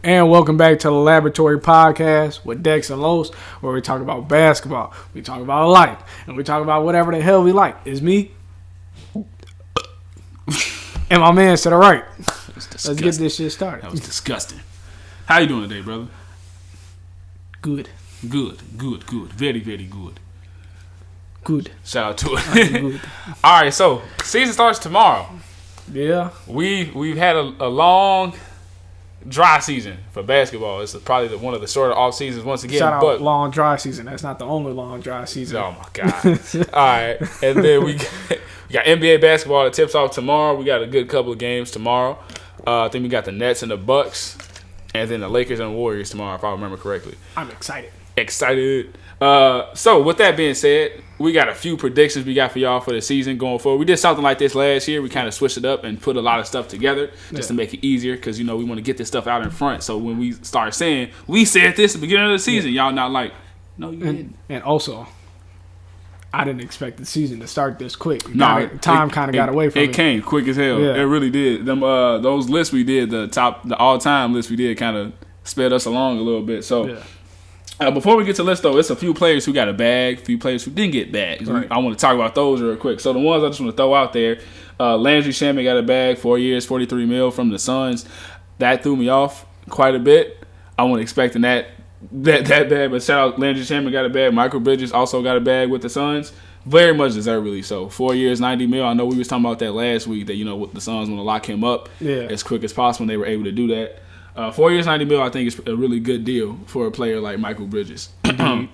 And welcome back to the Laboratory Podcast with Dex and Los, where we talk about basketball, we talk about life, and we talk about whatever the hell we like. It's me and my man to the right. Let's get this shit started. That was disgusting. How you doing today, brother? Good. Good. Very, very good. Good. Shout out to it. All right, so season starts tomorrow. Yeah. We've had a long dry season for basketball. It's probably one of the shorter off seasons once again. Shout out long dry season. That's not the only long dry season. Oh my god! All right, and then we got NBA basketball that tips off tomorrow. We got a good couple of games tomorrow. I think we got the Nets and the Bucks, and then the Lakers and Warriors tomorrow, if I remember correctly. I'm excited. So with that being said, we got a few predictions we got for y'all for the season going forward. We did something like this last year. We kind of switched it up and put a lot of stuff together just to make it easier because, we want to get this stuff out in front. So when we start saying, we said this at the beginning of the season, y'all not like, no, you didn't. And also, I didn't expect the season to start this quick. Time kind of got away from it. It came quick as hell. Yeah. It really did. Those lists we did, the all-time lists we did kind of sped us along a little bit. So. Yeah. Before we get to the list, though, it's a few players who got a bag, a few players who didn't get bags. Right. I want to talk about those real quick. So the ones I just want to throw out there, Landry Shamet got a bag, 4 years, $43 million from the Suns. That threw me off quite a bit. I wasn't expecting that bag, but shout out Landry Shamet got a bag. Michael Bridges also got a bag with the Suns. Very much deservedly so. 4 years, $90 million. I know we was talking about that last week that, with the Suns want to lock him up as quick as possible, and they were able to do that. 4 years, $90 million, I think is a really good deal for a player like Michael Bridges. A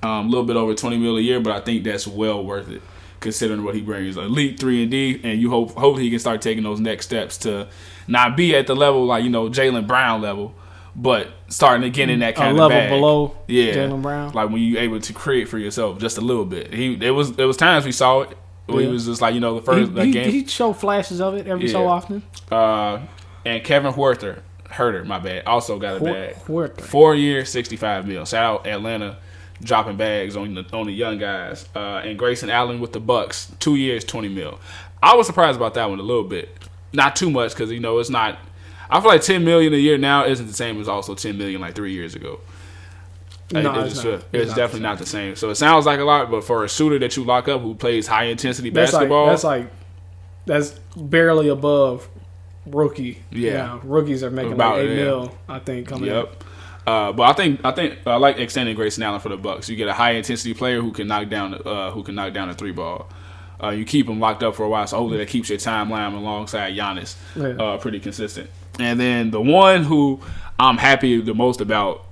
little bit over $20 million a year, but I think that's well worth it considering what he brings. Elite 3-and-D, and you hope he can start taking those next steps to not be at the level like, Jaylen Brown level, but starting to get in that kind of bag. A level below Jaylen Brown. Like when you're able to create for yourself just a little bit. There was times we saw it where he was just like, the first game. He showed flashes of it every so often. And Kevin Herter, my bad, also got a bag. 4 years, $65 million. Shout out Atlanta dropping bags on the young guys. And Grayson Allen with the Bucks, 2 years, $20 million. I was surprised about that one a little bit. Not too much because, it's not. I feel like $10 million a year now isn't the same as also $10 million like 3 years ago. No, it's definitely not the same. So it sounds like a lot, but for a shooter that you lock up who plays high intensity basketball, that's barely above rookie. Yeah, rookies are making about like $8 million, I think, coming up. But I think I like extending Grayson Allen for the Bucks. You get a high intensity player who can knock down a three ball. You keep him locked up for a while, so hopefully that keeps your timeline alongside Giannis pretty consistent. And then the one who I'm happy the most about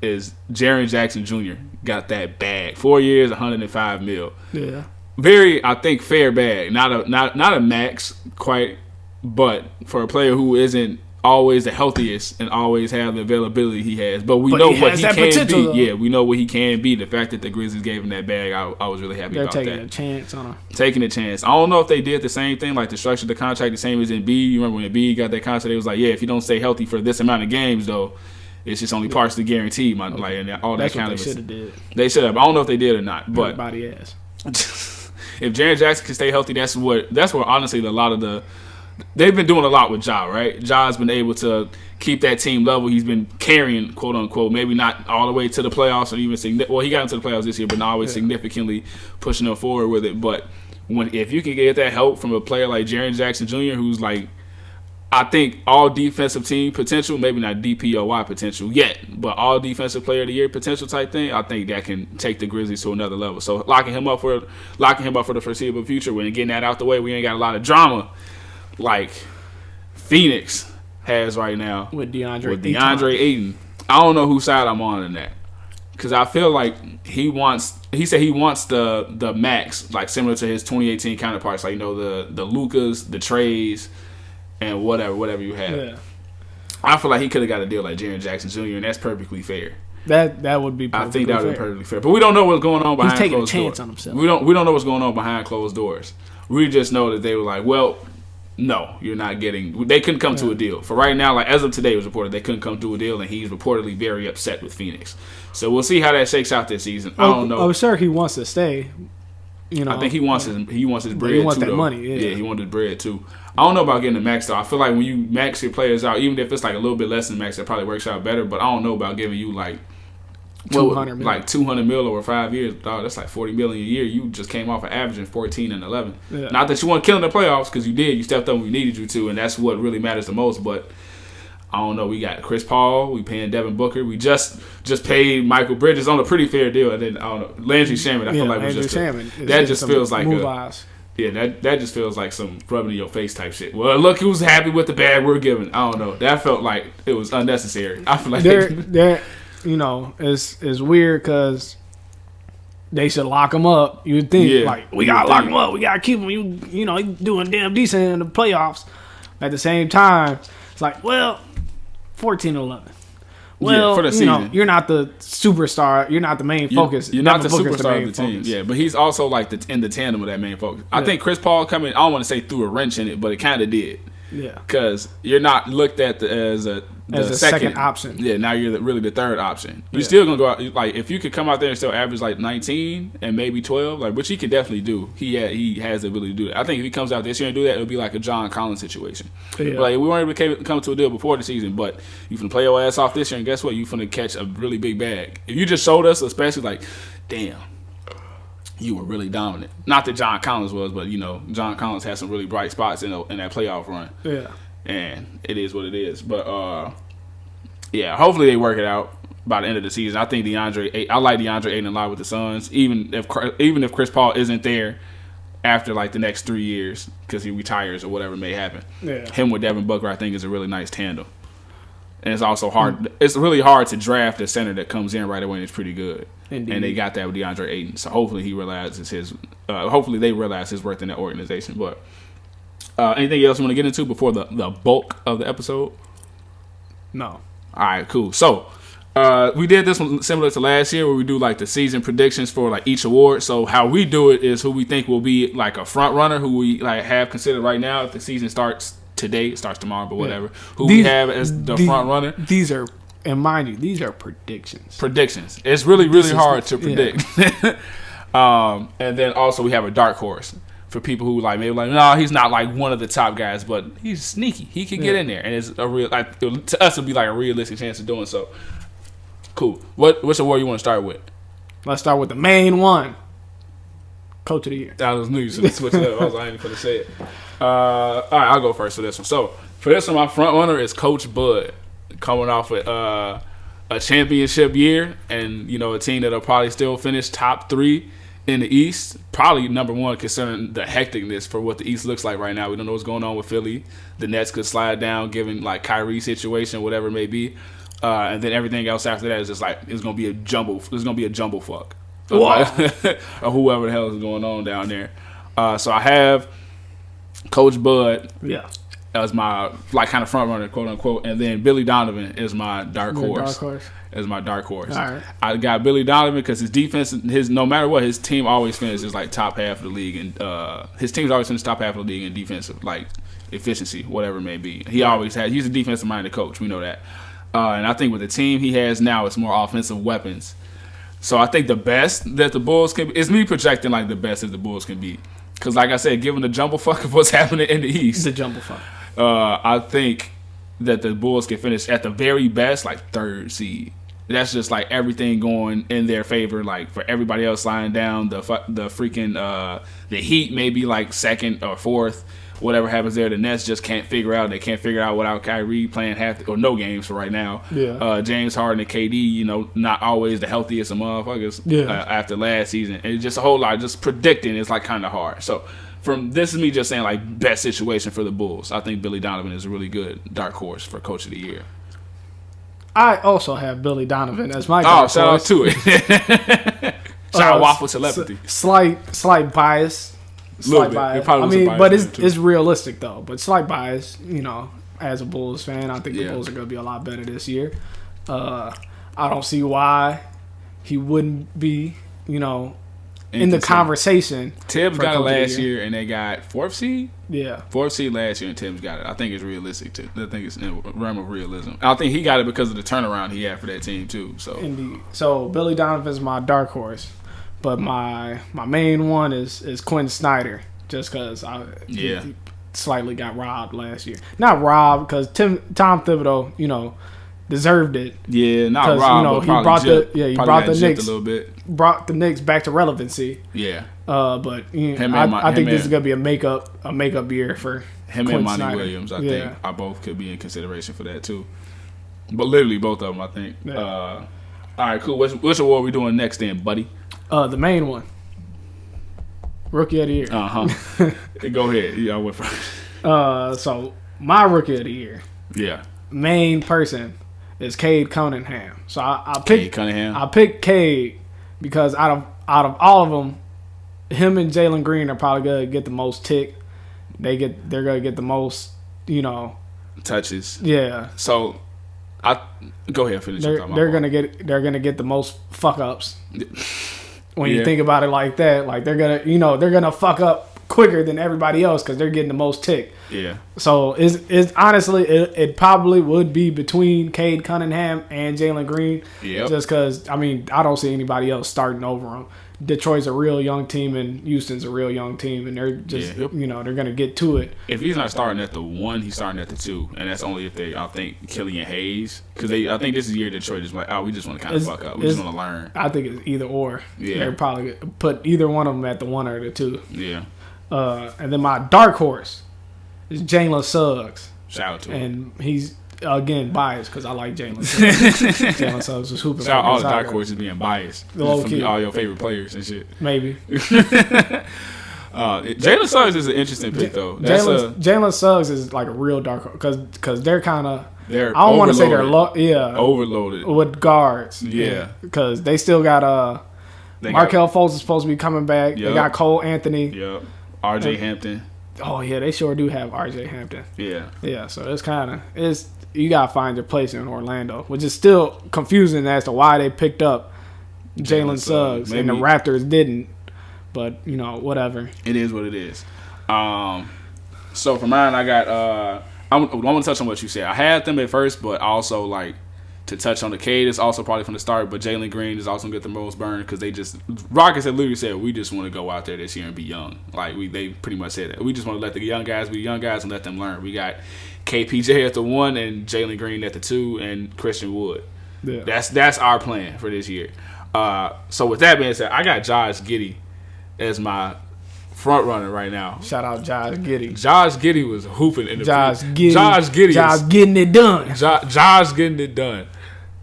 is Jaren Jackson Jr. Got that bag, 4 years, $105 million. Yeah, very, I think, fair bag. Not a max quite. But for a player who isn't always the healthiest and always have the availability he has, but we know what he can be. Yeah, we know what he can be. The fact that the Grizzlies gave him that bag, I was really happy about that. They're taking a chance on him. Taking a chance. I don't know if they did the same thing, like the structure of the contract the same as Embiid. You remember when Embiid got that contract, it was like, if you don't stay healthy for this amount of games, though, it's just only partially guaranteed. And all that kind of. They should have did. They should have. I don't know if they did or not, but everybody has. If Jaren Jackson can stay healthy, that's where honestly a lot of the. They've been doing a lot with Ja, right? Ja's been able to keep that team level. He's been carrying, quote unquote, maybe not all the way to the playoffs or even he got into the playoffs this year, but not always significantly pushing them forward with it. But if you can get that help from a player like Jaren Jackson Jr., who's like, I think all defensive team potential, maybe not DPOY potential yet, but all defensive player of the year potential type thing, I think that can take the Grizzlies to another level. So locking him up for the foreseeable future, when getting that out the way, we ain't got a lot of drama like Phoenix has right now with DeAndre Ayton. I don't know whose side I'm on in that, because I feel like he said he wants the max, like similar to his 2018 counterparts, like the Lukas, the Trays, and whatever you have. Yeah. I feel like he could have got a deal like Jaren Jackson Jr., and that's perfectly fair. That would be. I think that would be perfectly fair, but we don't know what's going on behind closed doors. He's taking a chance on himself. We don't know what's going on behind closed doors. We just know that they were like, well, no, you're not getting. They couldn't come to a deal. For right now, like as of today, it was reported they couldn't come to a deal, and he's reportedly very upset with Phoenix. So we'll see how that shakes out this season. I don't know. I'm sure he wants to stay. I think he wants his bread. He wants that though. money. Yeah, he wants his bread too. I don't know about getting the max though. I feel like when you max your players out, even if it's like a little bit less than max, that probably works out better. But I don't know about giving you like 200 like 200 mil over 5 years. Dog, that's like 40 million a year. You just came off of averaging 14 and 11. Yeah. Not that you want to kill in the playoffs, because you did. You stepped up when we needed you to, and that's what really matters the most. But I don't know. We got Chris Paul. We paying Devin Booker. We just paid Michael Bridges on a pretty fair deal. And then I don't know, Landry Shamet. I feel like was just that just feels like that just feels like some rubbing in your face type shit. Well, look, who's happy with the bag we're giving? I don't know. That felt like it was unnecessary. I feel like they're it's weird because they should lock him up. You would think like we gotta lock him up. We gotta keep him. You know, he's doing damn decent in the playoffs. At the same time, it's like 14-11. Well, for the season. You're not the superstar. You're not the main focus. You're not the superstar of the team. Yeah, but he's also like in the tandem of that main focus. I think Chris Paul coming, I don't want to say threw a wrench in it, but it kind of did. Yeah. Because you're not looked at as a second option. Yeah, now you're really the third option. You're still going to go out. Like, if you could come out there and still average like 19 and maybe 12, like, which he can definitely do. He has the ability to do that. I think if he comes out this year and do that, it'll be like a John Collins situation. Yeah. Like, we weren't able to come to a deal before the season, but you finna play your ass off this year, and guess what? You finna catch a really big bag. If you just showed us, especially like, damn, you were really dominant. Not that John Collins was, but John Collins had some really bright spots in that playoff run. Yeah, and it is what it is. But hopefully they work it out by the end of the season. I think I like DeAndre Ayton a lot with the Suns, even if Chris Paul isn't there after like the next 3 years because he retires or whatever may happen. Yeah, him with Devin Booker I think is a really nice tandem. And it's also hard. It's really hard to draft a center that comes in right away and is pretty good. Indeed. And they got that with DeAndre Ayton. So hopefully he realizes hopefully they realize his worth in that organization. But anything else you want to get into before the bulk of the episode? No. All right, cool. So we did this one similar to last year where we do like the season predictions for like each award. So how we do it is who we think will be like a front runner, who we like have considered right now if the season starts today, it starts tomorrow, but whatever. Who we have as the front runner. These are, and mind you, these are predictions. Predictions. It's really, really hard to predict. Yeah. And then also we have a dark horse for people who like maybe like, no, he's not like one of the top guys, but he's sneaky. He can get in there, and it's a real to us it'll be like a realistic chance of doing so. Cool. Which award you want to start with? Let's start with the main one. Coach of the year. I was new, so switch it up. I ain't even gonna say it. All right, I'll go first for this one. So for this one, my front runner is Coach Bud, coming off a championship year, and a team that'll probably still finish top 3 in the East. Probably number 1 considering the hecticness for what the East looks like right now. We don't know what's going on with Philly. The Nets could slide down, given like Kyrie situation, whatever it may be, and then everything else after that is just like it's gonna be a jumble. There's gonna be a jumble fuck. Or whoever the hell is going on down there. So I have Coach Bud as my like kind of front runner, quote unquote, and then Billy Donovan is my dark horse. As my dark horse. All right. I got Billy Donovan because his defense, no matter what, his team always finishes like top half of the league, and his team's always finished top half of the league in defensive like efficiency, whatever it may be. He's a defensive minded coach. We know that, and I think with the team he has now, it's more offensive weapons. So I think the best that the Bulls can be is me projecting like the best that the Bulls can be. Because like I said, given the jumble fuck of what's happening in the East. The jumble fuck. I think that the Bulls can finish at the very best like 3rd seed. That's just like everything going in their favor. Like for everybody else lying down, the freaking the Heat may be like 2nd or 4th. Whatever happens there, the Nets just can't figure out. They can't figure out without Kyrie playing no games for right now. Yeah. James Harden and KD, not always the healthiest of motherfuckers. Yeah. After last season, and it's just a whole lot. Just predicting is like kind of hard. So this is me just saying like best situation for the Bulls. I think Billy Donovan is a really good dark horse for Coach of the Year. I also have Billy Donovan as my dark horse. Shout out to it. Shout out Waffle Telepathy. Slight bias. Slight bias. I mean, but it's realistic though. But slight bias, as a Bulls fan, I think the Bulls are going to be a lot better this year. I don't see why he wouldn't be, in the conversation. Tibbs got it last year, and they got 4th seed. Yeah, 4th seed last year, and Tibbs got it. I think it's realistic too. I think it's in the realm of realism. I think he got it because of the turnaround he had for that team too. So indeed. So Billy Donovan's my dark horse But my main one is Quinn Snyder, just because he slightly got robbed last year. Not robbed, because Tom Thibodeau, deserved it. Yeah, not robbed. But he brought the Knicks a little bit. Brought the Knicks back to relevancy. Yeah. But I think this is gonna be a makeup year for him Quinn and Monty Snyder. Williams. I think I both could be in consideration for that too. But literally both of them, I think. Yeah. All right, cool. Which award we doing next, then, buddy? The main one, Rookie of the Year. Go ahead. Yeah, I went first. So my Rookie of the Year. Yeah. Main person is Cade Cunningham. So I picked Cunningham. I picked Cade because out of all of them, him and Jalen Green are probably gonna get the most tick. They're gonna get the most, touches. Yeah. So go ahead, finish. They're gonna get the most fuck ups. When you think about it like that, like they're gonna fuck up quicker than everybody else because they're getting the most tick. Yeah. So it's honestly it probably would be between Cade Cunningham and Jalen Green. Yeah. Just because I don't see anybody else starting over them. Detroit's a real young team and Houston's a real young team, and they're just they're gonna get to it. If he's not starting at the 1, he's starting at the 2, and that's only if I think Killian Hayes, because I think this is the year Detroit is like, we just want to kind of fuck up, we just want to learn. I think it's either or. Yeah. They're probably put either one of them at the 1 or the 2. Yeah. And then my dark horse is Jalen Suggs. Shout out to him. And he's again biased because I like Jalen Suggs. Jalen Suggs was hooping. Shout out all the dark horses being biased. Low from key. All your favorite players and shit. Maybe. Jalen Suggs is an interesting pick though. Jalen Suggs is like a real dark horse because they're kind of. I don't want to say they're overloaded with guards. Yeah. Because they still got Markelle Fultz is supposed to be coming back. Yep. They got Cole Anthony. Yep. R.J. Hampton. Oh yeah, they sure do have R.J. Hampton. Yeah. Yeah. So it's you gotta find your place in Orlando, which is still confusing as to why they picked up Jalen Suggs and the Raptors didn't. But whatever. It is what it is. So for mine, I got. I want to touch on what you said. I had them at first, but also to touch on the Cade is also probably from the start. But Jalen Green is also gonna get the most burn because Rockets had literally said we just want to go out there this year and be young. They pretty much said that we just want to let the young guys be young guys and let them learn. We got KPJ at the 1 and Jalen Green at the 2 and Christian Wood. Yeah. That's our plan for this year. So with that being said, I got Josh Giddey as my front runner right now. Shout out Josh Giddey. Josh Giddey was hooping in the Josh Giddey. Josh getting it done. Josh getting it done.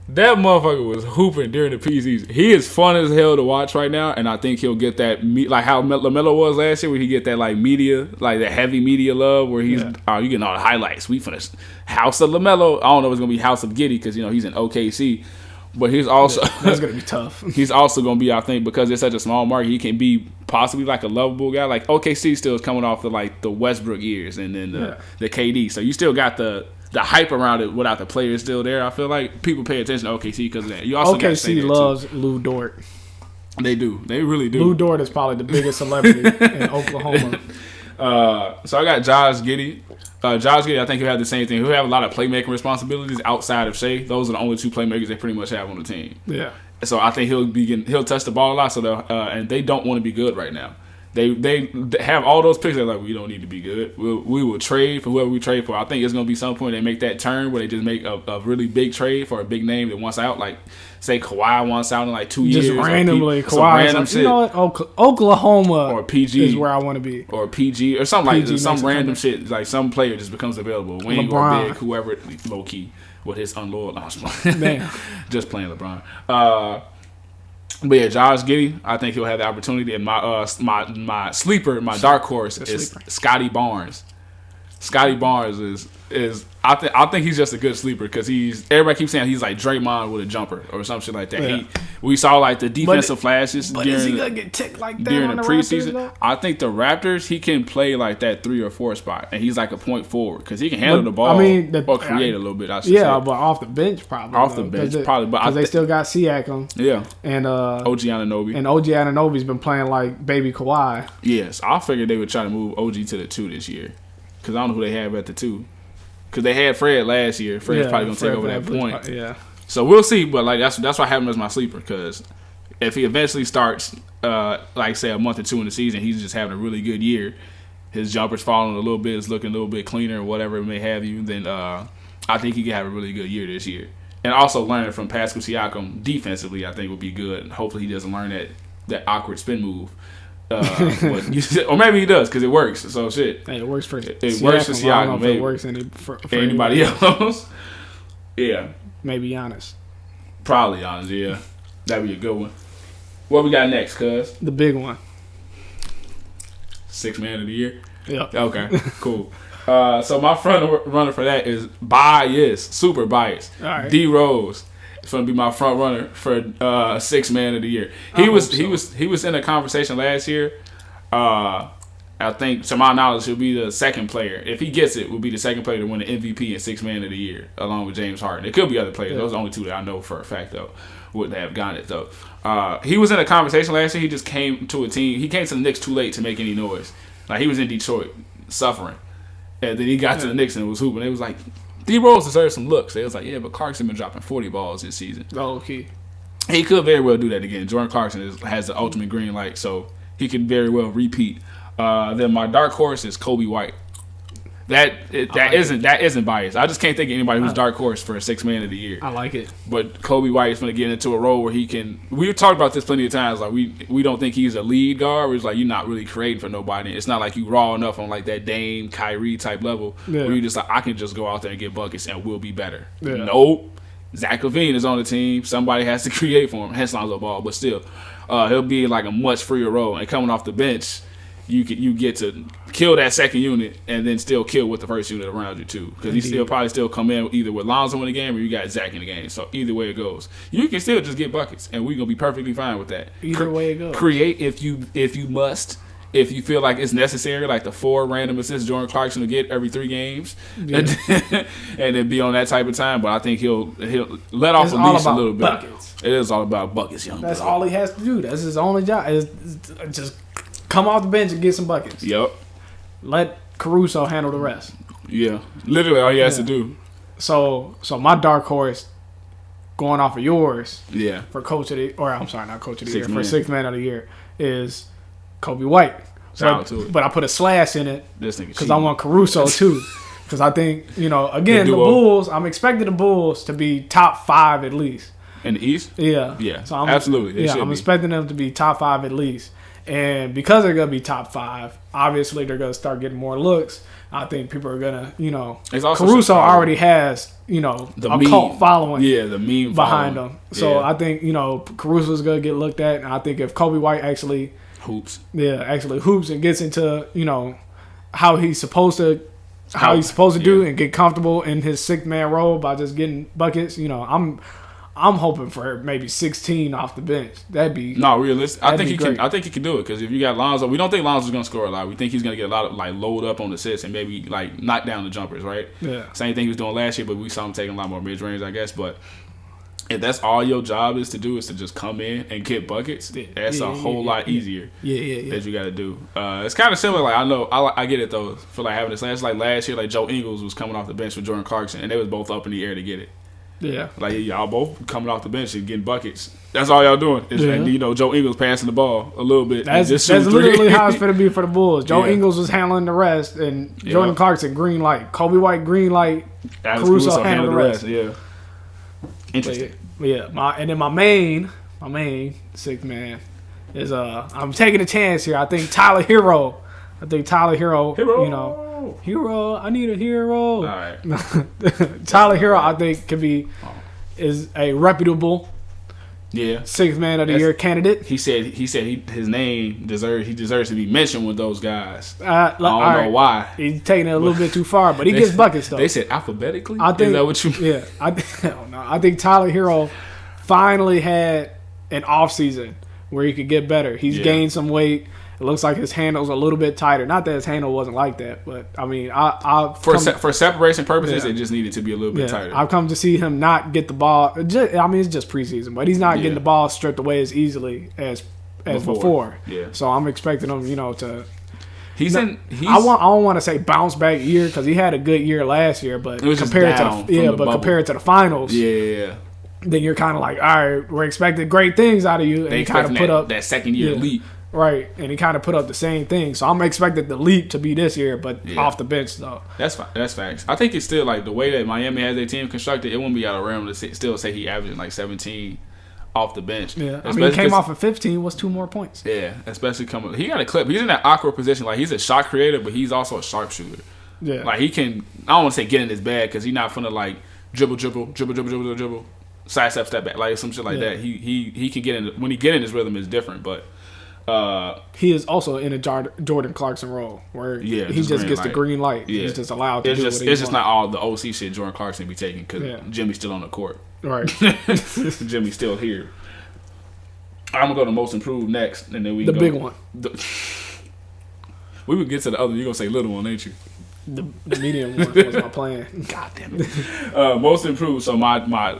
That motherfucker was hooping during the preseason. He is fun as hell to watch right now, and I think he'll get that like how LaMelo was last year, where he get that media, that heavy media love, where he's you getting all the highlights. We finished House of LaMelo. I don't know if it's gonna be House of Giddey because he's in OKC. But he's also that's gonna be tough. He's also gonna be, I think, because it's such a small market, he can be possibly a lovable guy. Like OKC still is coming off the Westbrook years and then the KD. So you still got the hype around it without the players still there. I feel like people pay attention to OKC because of that. You also OKC loves Lou Dort. They do. They really do. Lou Dort is probably the biggest celebrity in Oklahoma. So I got Josh Giddey. Josh Giddey, I think he'll have the same thing. He'll have a lot of playmaking responsibilities outside of Shea. Those are the only 2 playmakers they pretty much have on the team. Yeah. So I think he'll touch the ball a lot. So and they don't want to be good right now. They have all those picks. They're like, we don't need to be good. We will trade for whoever we trade for. I think it's going to be some point they make that turn where they just make a really big trade for a big name that wants out. Like, say Kawhi wants out in 2 years. Just randomly, Kawhi. Random shit. You know what? Oklahoma or PG is where I want to be. Or PG or something like some random shit. Like some player just becomes available. Wing LeBron. or big, whoever, low key with his unloyal. Damn. Just playing LeBron. But yeah, Josh Giddey, I think he'll have the opportunity. And my sleeper, my dark horse is Scotty Barnes. Scotty Barnes is I think he's just a good sleeper because everybody keeps saying he's like Draymond with a jumper or some shit like that. Yeah. We saw the defensive flashes. But is he gonna get ticked like that during the preseason? Raptors, I think the Raptors, he can play that 3 or 4 spot, and he's like a point forward because he can handle the ball or create a little bit. I should say. But off the bench probably. Off the bench probably, but they still got Siakam. Yeah, and OG Anunoby. And OG Anunoby's been playing like baby Kawhi. Yes, I figured they would try to move OG to the 2 this year because I don't know who they have at the 2. Because they had Fred last year. Fred's probably going to take over that point. Yeah. So we'll see. But that's why I have him as my sleeper. Because if he eventually starts, like say a month or two in the season, he's just having a really good year. His jumper's falling a little bit, is looking a little bit cleaner, or whatever it may have you. Then I think he can have a really good year this year. And also learning from Pascal Siakam defensively, I think would be good. Hopefully, he doesn't learn that awkward spin move. Or maybe he does because it works. So shit, hey, it works for Siakam. Works for Siakam. I don't know if it works for anybody else. Yeah, maybe Giannis. Probably Giannis. Yeah, that'd be a good one. What we got next, cuz? The big one. 6th man of the year. Yeah. Okay. Cool. So my front runner for that is super biased. All right. D Rose. It's gonna be my front runner for 6th man of the year. He was in a conversation last year. I think, to my knowledge, he'll be the second player. If he gets it, will be the second player to win the MVP and 6th man of the year, along with James Harden. It could be other players. Yeah. Those are the only two that I know for a fact, though, wouldn't have gotten it, though. He was in a conversation last year. He just came to a team. He came to the Knicks too late to make any noise. Like, he was in Detroit suffering. And then he got to the Knicks and was hooping. It was like, D Rose deserves some looks. They was like, yeah, but Clarkson been dropping 40 balls this season. Oh, okay. He could very well do that again. Jordan Clarkson has the ultimate green light, so he could very well repeat. Then my dark horse is Kobe White. That isn't biased. I just can't think of anybody who's dark horse for a 6th man of the year. I like it. But Kobe White is going to get into a role where he can. We've talked about this plenty of times. Like we don't think he's a lead guard. It's like you're not really creating for nobody. It's not like you raw enough on like that Dame, Kyrie type level where you just like I can just go out there and get buckets and we'll be better. Yeah. Nope. Zach LaVine is on the team. Somebody has to create for him. Hence Lonzo Ball, but still, he'll be in like a much freer role. And coming off the bench, you get to kill that second unit and then still kill with the first unit around you too, because he'll probably still come in either with Lonzo in the game or you got Zach in the game. So either way it goes, you can still just get buckets, and we're gonna be perfectly fine with that. Either way it goes. Create if you must. If you feel like it's necessary, like the 4 random assists Jordan Clarkson will get every 3 games, yeah. and then be on that type of time. But I think he'll let off the leash a little bit. Buckets. It is all about buckets, young. That's all he has to do. That's his only job. Is just come off the bench and get some buckets. Yep. Let Caruso handle the rest. Yeah, literally all he has to do. So my dark horse, going off of yours, yeah, for coach of the, or I'm sorry, not coach of the year, for 6th man of the year is Kobe White. But I put a slash in it because I want Caruso too. Because I think, again, the Bulls, I'm expecting the Bulls to be top 5 at least. In the East? Yeah. Yeah, so absolutely. I'm expecting them to be top 5 at least. And because they're going to be top 5, obviously they're going to start getting more looks. I think people are going to, Caruso already has, a cult following the meme behind him. So I think, Caruso's going to get looked at. And I think if Kobe White actually hoops and gets into, how he's supposed to do and get comfortable in his 6th man role by just getting buckets, I'm hoping for maybe 16 off the bench. That'd be realistic. I think he can. I think he can do it because if you got Lonzo, we don't think Lonzo's going to score a lot. We think he's going to get a lot of like load up on the assists and maybe like knock down the jumpers, right? Yeah. Same thing he was doing last year, but we saw him taking a lot more mid range, I guess. But if that's all your job is to do is to just come in and get buckets, that's a whole lot easier. Yeah. That you got to do. It's kind of similar. Like I know I get it though. For like having this last year, like Joe Ingles was coming off the bench with Jordan Clarkson, and they was both up in the air to get it. Yeah. Like y'all both coming off the bench and getting buckets. That's all y'all doing. And, Joe Ingles passing the ball a little bit. That's literally how it's going to be for the Bulls. Joe Ingles was handling the rest, and Jordan Clarkson green light. Kobe White green light. Caruso handled the rest. Yeah. Interesting. My main 6th man is I'm taking a chance here. I think Tyler Hero. Hero, I need a hero. All right. Tyler Hero, I think, is a reputable 6th man of the year candidate. He said his name deserves to be mentioned with those guys. I don't know why. He's taking it a little bit too far, but he gets buckets though. They said alphabetically. I think, is that what you mean? Yeah, I don't know. I think Tyler Hero finally had an off season where he could get better. He's gained some weight. It looks like his handle's a little bit tighter. Not that his handle wasn't like that, but I mean, for separation purposes, it just needed to be a little bit tighter. I've come to see him not get the ball. It's just preseason, but he's not getting the ball stripped away as easily as before. Yeah. So I'm expecting him, to. I don't want to say bounce back year because he had a good year last year, but compared to the finals, then you're kind of like, all right, we're expecting great things out of you, and they he kind of put up that second year leap. Right, and he kind of put up the same thing. So I'm expecting the leap to be this year, but off the bench though. That's fine. That's facts. I think it's still like the way that Miami has their team constructed. It wouldn't be out of realm to still say he averaging like 17 off the bench. Yeah, I mean, he came off of 15. What's 2 more points? Yeah, especially coming. He got a clip. He's in that awkward position. Like he's a shot creator, but he's also a sharpshooter. Yeah, like he can. I don't want to say get in his bag because he's not finna like dribble, sidestep, step back, like some shit like that. He can get in when he get in his rhythm is different, but. He is also in a Jordan Clarkson role where he just gets the green light. Yeah. He's just allowed to do what he It's just not all the OC shit Jordan Clarkson be taking because Jimmy's still on the court. Right. Jimmy's still here. I'm going to go to most improved next, and then we can go. The big one. We would get to the other. You're going to say little one, ain't you? The medium one was my plan. God damn it. Most improved. So my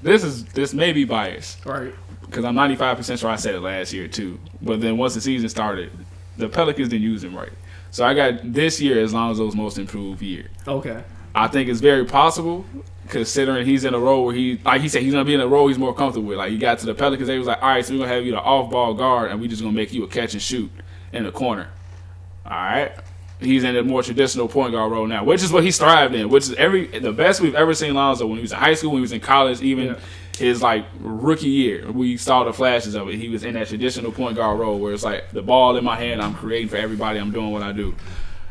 this may be biased. Right. Because I'm 95% sure I said it last year too. But then once the season started, the Pelicans didn't use him right. So I got this year as Lonzo's most improved year. Okay. I think it's very possible considering he's in a role where he said he's going to be in a role he's more comfortable with. Like he got to the Pelicans, they was like, all right, so we're going to have you the off-ball guard and we just going to make you a catch and shoot in the corner. All right. He's in a more traditional point guard role now, which is what he thrived in, which is the best we've ever seen Lonzo when he was in high school, when he was in college, even his like rookie year. We saw the flashes of it. He was in that traditional point guard role where it's like the ball in my hand, I'm creating for everybody, I'm doing what I do.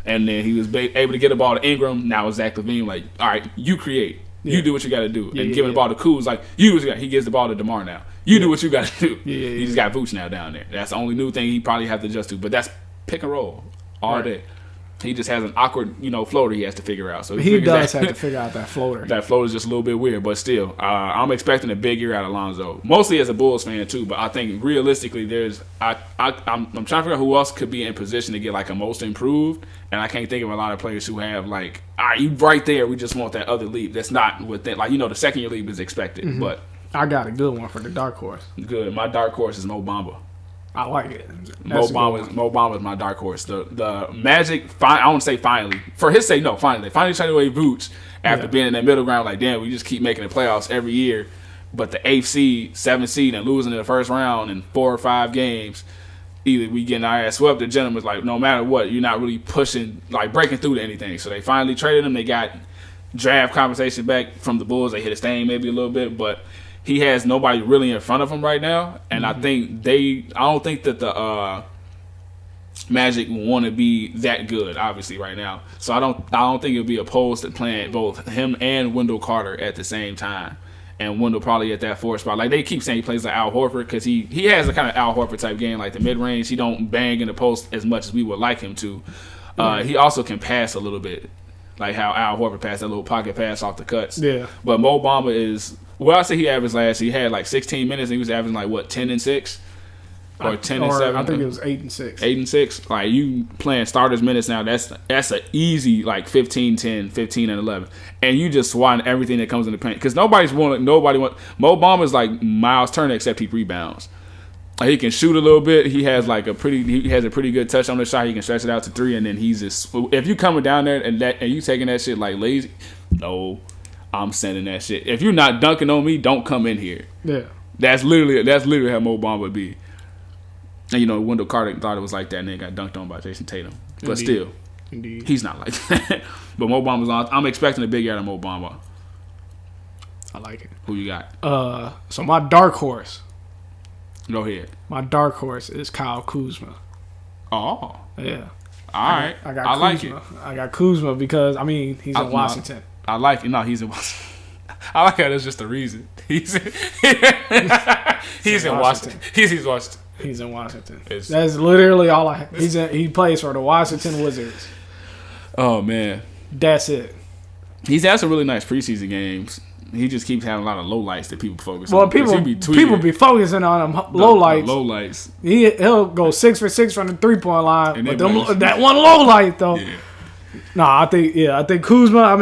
And then he was able to get the ball to Ingram. Now it's Zach LaVine, like, all right, you create. You do what you got to do. And giving the ball to Kuz, like, he gives the ball to DeMar now. You do what you got to do. He just got Vooch now down there. That's the only new thing he probably have to adjust to. But that's pick and roll all day. He just has an awkward, floater he has to figure out. So he does have to figure out that floater. That floater is just a little bit weird, but still, I'm expecting a big year out of Lonzo. Mostly as a Bulls fan too, but I think realistically, I'm trying to figure out who else could be in position to get like a most improved, and I can't think of a lot of players who have like, all right, you right there. We just want that other leap. That's not within the second year leap is expected, but I got a good one for the dark horse. Good, my dark horse is Mo Bamba. I like it. Mo Bamba is my dark horse. The Magic, I won't say finally. For his sake, no, finally. They finally traded away Vooch after being in that middle ground. Like, damn, we just keep making the playoffs every year. But the 8th seed, 7th seed, and losing in the first round in 4 or 5 games, either we getting our ass swept. The gentleman's like, no matter what, you're not really pushing, like breaking through to anything. So they finally traded him. They got draft compensation back from the Bulls. They hit a stain maybe a little bit, but he has nobody really in front of him right now, and I think I don't think that the Magic want to be that good, obviously, right now. So I don't think it'll be opposed to playing both him and Wendell Carter at the same time, and Wendell probably at that 4th spot. Like they keep saying he plays like Al Horford because he has a kind of Al Horford type game, like the mid range. He don't bang in the post as much as we would like him to. He also can pass a little bit, like how Al Horford passed that little pocket pass off the cuts. Yeah, but Mo Bamba is. Well, I say he averaged last year. He had like 16 minutes, and he was averaging like, 10 and 6? Or 10 and 7? I think it was 8 and 6. 8 and 6? Like, you playing starters minutes now, that's an easy, like, 15, 10, 15, and 11. And you just swatting everything that comes in the paint. Because Mo Bamba's like Miles Turner, except he rebounds. He can shoot a little bit. He has a pretty good touch on the shot. He can stretch it out to 3, and then he's just, if you coming down there and you taking that shit like lazy, no. I'm sending that shit. If you're not dunking on me, don't come in here. Yeah. That's literally how Mo Bamba would be. And Wendell Carter thought it was like that and then got dunked on by Jason Tatum. But still, he's not like that. But Mo Bamba's on. I'm expecting a big year out of Mo Bamba. I like it. Who you got? So my dark horse. Go ahead. My dark horse is Kyle Kuzma. Oh. Yeah. All right. I got Kuzma. Like it. I got Kuzma because he's in Washington. I like it. No, he's in Washington. I like how that's just the reason. He's in Washington. He's in Washington. He's in Washington. That's literally all I have. He plays for the Washington Wizards. Oh, man. That's it. He's had some really nice preseason games. He just keeps having a lot of lowlights that people focus on. Well, people be focusing on him lowlights. Lowlights. He'll go 6 for 6 from the 3-point line. But that one lowlight, though. Yeah. No, I think Kuzma.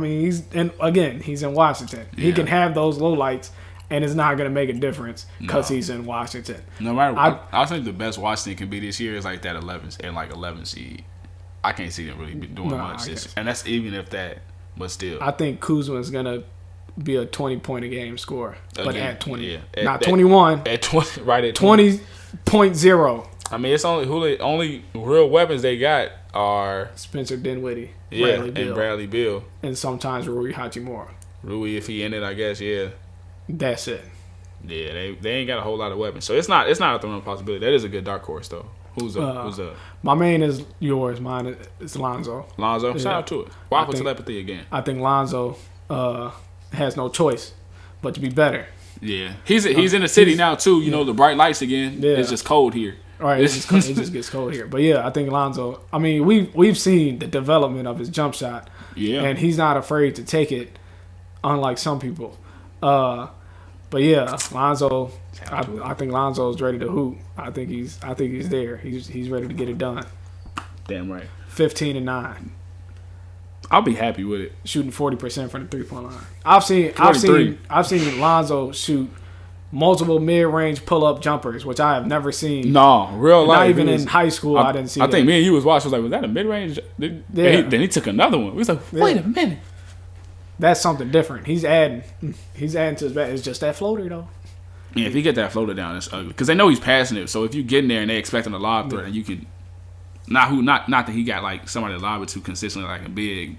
He's in Washington. Yeah. He can have those lowlights, and it's not going to make a difference because he's in Washington. No matter what, I think the best Washington can be this year is like that 11 seed. I can't see them really doing much, and that's even if that. But still, I think Kuzma is going to be a 20-point a game score, but at 20, not 21. At 20, right at 20.0. I mean, it's only real weapons they got are Spencer Dinwiddie, Bradley Beal, and sometimes Rui Hachimura. Rui, if he in it, I guess, yeah. That's it. Yeah, they ain't got a whole lot of weapons, so it's not a thrown possibility. That is a good dark horse though. Who's up? My main is yours. Mine is Lonzo. Lonzo, shout out to it. Waffle telepathy again. I think Lonzo has no choice but to be better. Yeah, he's in the city now too. You know, the bright lights again. Yeah. It's just cold here. All right, it just gets cold here. But yeah, I think Lonzo. I mean, we've seen the development of his jump shot. Yeah, and he's not afraid to take it, unlike some people. But yeah, Lonzo. I think Lonzo's ready to hoop. I think he's there. He's ready to get it done. Damn right. 15-9. I'll be happy with it. Shooting 40% from the 3-point line. I've seen Lonzo shoot multiple mid-range pull-up jumpers, which I have never seen. No, real life. Not even in high school, I didn't see. I think me and you was watching. Was like, was that a mid-range? Then he took another one. We was like, wait a minute. That's something different. He's adding to his back. It's just that floater though. Yeah, if you get that floater down, it's ugly because they know he's passing it. So if you get in there and they expecting a lob threat, and you can not that he got like somebody to lob it to consistently like a big.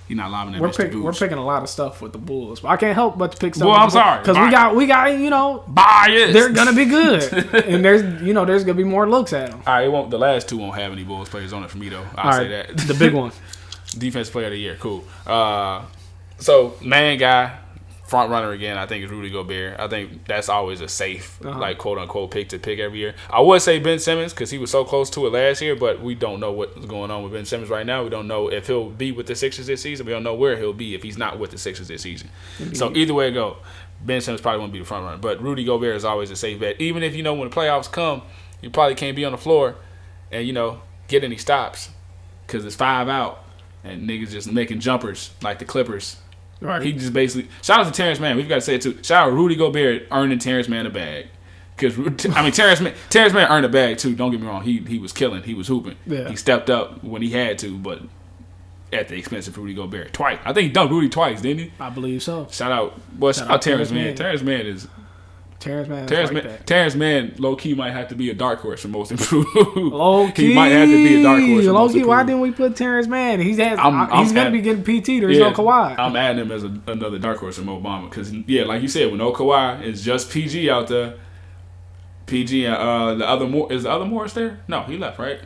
You're not lobbing that. We're picking a lot of stuff with the Bulls, but I can't help but to pick stuff. Well, I'm sorry because we got bias. They're gonna be good, and there's gonna be more looks at them. All right, the last two won't have any Bulls players on it for me though. I'll say that. The big one, defensive player of the year, cool. So main guy, front runner again. I think is Rudy Gobert. I think that's always a safe, like quote unquote, pick to pick every year. I would say Ben Simmons because he was so close to it last year, but we don't know what's going on with Ben Simmons right now. We don't know if he'll be with the Sixers this season. We don't know where he'll be if he's not with the Sixers this season. Mm-hmm. So either way it go, Ben Simmons probably won't be the front runner. But Rudy Gobert is always a safe bet. Even if when the playoffs come, you probably can't be on the floor and get any stops because it's 5 out and niggas just making jumpers like the Clippers. Right. He just basically shout out to Terrence Mann. We've got to say it too. Shout out Rudy Gobert earning Terrence Mann a bag because Terrence Mann earned a bag too. Don't get me wrong. He was killing. He was hooping. Yeah. He stepped up when he had to, but at the expense of Rudy Gobert twice. I think he dunked Rudy twice, didn't he? I believe so. Shout out Terrence Mann. Terrence Mann, low key might have to be a dark horse for most improved. Low key, he might have to be a dark horse. Low key, why didn't we put Terrence Mann? He's gonna be getting PT. There's no Kawhi. I'm adding him as another dark horse for Mo Bamba because like you said, with no Kawhi, it's just PG out there. PG and the other Morris there? No, he left, right?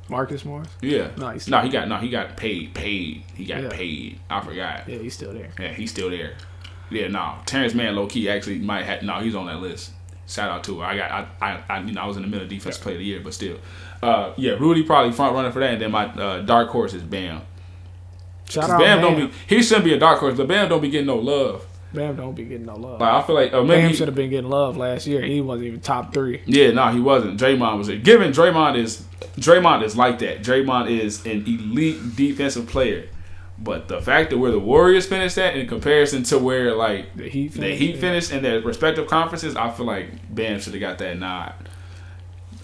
Marcus Morris? Yeah. He got paid. He got paid. I forgot. Yeah, he's still there. Yeah, he's still there. Yeah, no. Terrence Mann, low key, actually might have. No, he's on that list. Shout out to her. I was in the middle of defensive player of the year, but still. Rudy probably front runner for that, and then my dark horse is Bam. Shout out Bam. He shouldn't be a dark horse, but Bam don't be getting no love. Bam don't be getting no love. Like, I feel like maybe Bam should have been getting love last year. He wasn't even top 3. Yeah, no, he wasn't. Draymond was it. Given Draymond is like that. Draymond is an elite defensive player. But the fact that where the Warriors finished at in comparison to where like the Heat finished in their respective conferences, I feel like Bam should have got that nod.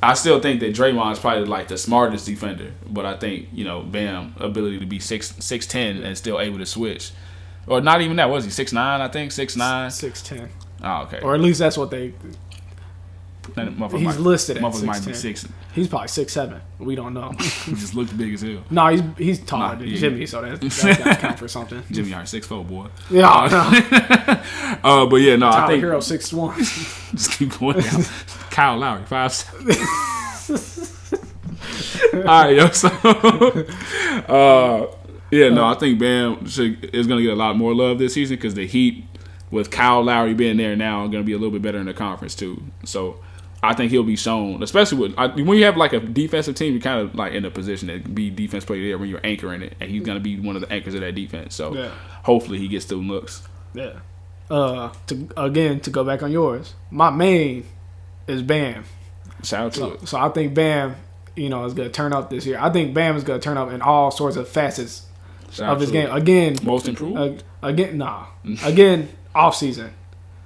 I still think that Draymond's probably like the smartest defender, but I think Bam ability to be 6'10" and still able to switch, or not even that, was he 6'9"? I think 6'9", 6'10". Oh, okay. Or at least that's what they. He's listed at 6'10". Might be 6. He's probably 6'7". We don't know. He just looked big as hell. No, he's taller than Jimmy, so that's got to count for something. Jimmy are 6'4", boy. Yeah. But yeah, no, Tyler I think Hero 6'1". Just keep going down. Kyle Lowry 5'7". All right, yo. So, I think Bam is gonna get a lot more love this season because the Heat, with Kyle Lowry being there now, are gonna be a little bit better in the conference too. So. I think he'll be shown, especially when you have like a defensive team, you're kind of like in a position to be defense player there when you're anchoring it, and he's gonna be one of the anchors of that defense. So hopefully he gets those looks. Yeah. To go back on yours, my main is Bam. Shout out to it. So I think Bam, is gonna turn up this year. I think Bam is gonna turn up in all sorts of facets of his game. Again, most improved. Again, off season.